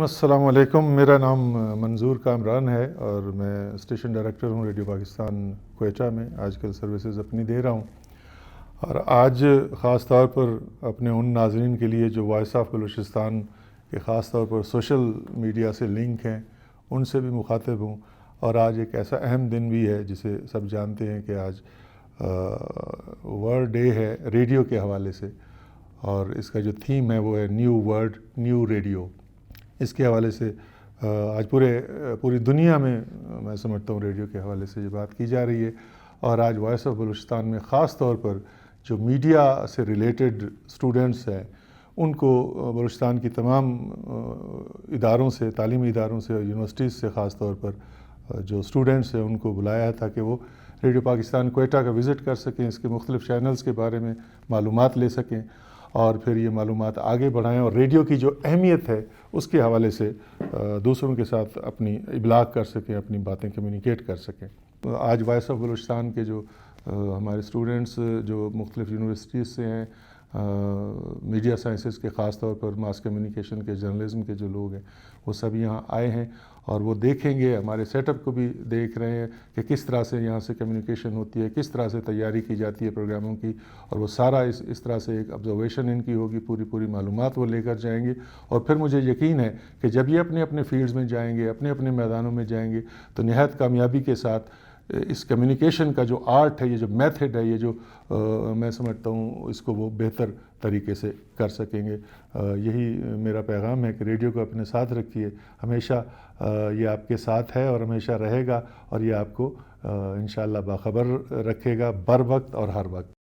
السلام علیکم، میرا نام منظور کامران ہے اور میں اسٹیشن ڈائریکٹر ہوں ریڈیو پاکستان کوئٹہ میں۔ آج کل سروسز اپنی دے رہا ہوں، اور آج خاص طور پر اپنے ان ناظرین کے لیے جو وائس آف بلوچستان کے خاص طور پر سوشل میڈیا سے لنک ہیں، ان سے بھی مخاطب ہوں۔ اور آج ایک ایسا اہم دن بھی ہے جسے سب جانتے ہیں کہ آج ورلڈ ڈے ہے ریڈیو کے حوالے سے، اور اس کا جو تھیم ہے وہ ہے نیو ورلڈ نیو ریڈیو۔ اس کے حوالے سے آج پوری دنیا میں سمجھتا ہوں ریڈیو کے حوالے سے یہ بات کی جا رہی ہے، اور آج وائس آف بلوچستان میں خاص طور پر جو میڈیا سے ریلیٹڈ اسٹوڈنٹس ہیں ان کو بلوچستان کی تمام اداروں سے، تعلیمی اداروں سے اور یونیورسٹیز سے خاص طور پر جو اسٹوڈنٹس ہیں ان کو بلایا تھا کہ وہ ریڈیو پاکستان کوئٹہ کا وزٹ کر سکیں، اس کے مختلف چینلز کے بارے میں معلومات لے سکیں اور پھر یہ معلومات آگے بڑھائیں، اور ریڈیو کی جو اہمیت ہے اس کے حوالے سے دوسروں کے ساتھ اپنی ابلاغ کر سکیں، اپنی باتیں کمیونیکیٹ کر سکیں۔ آج وائس آف بلوچستان کے جو ہمارے اسٹوڈنٹس جو مختلف یونیورسٹیز سے ہیں، میڈیا سائنسز کے خاص طور پر ماس کمیونیکیشن کے، جرنلزم کے جو لوگ ہیں، وہ سب یہاں آئے ہیں اور وہ دیکھیں گے، ہمارے سیٹ اپ کو بھی دیکھ رہے ہیں کہ کس طرح سے یہاں سے کمیونیکیشن ہوتی ہے، کس طرح سے تیاری کی جاتی ہے پروگراموں کی، اور وہ سارا اس طرح سے ایک آبزرویشن ان کی ہوگی، پوری معلومات وہ لے کر جائیں گے۔ اور پھر مجھے یقین ہے کہ جب یہ اپنے اپنے فیلڈز میں جائیں گے، اپنے میدانوں میں جائیں گے، تو نہایت کامیابی کے ساتھ اس کمیونیکیشن کا جو آرٹ ہے، یہ جو میتھڈ ہے، یہ جو میں سمجھتا ہوں اس کو وہ بہتر طریقے سے کر سکیں گے۔ یہی میرا پیغام ہے کہ ریڈیو کو اپنے ساتھ رکھیے، ہمیشہ یہ آپ کے ساتھ ہے اور ہمیشہ رہے گا، اور یہ آپ کو انشاءاللہ باخبر رکھے گا بر وقت اور ہر وقت۔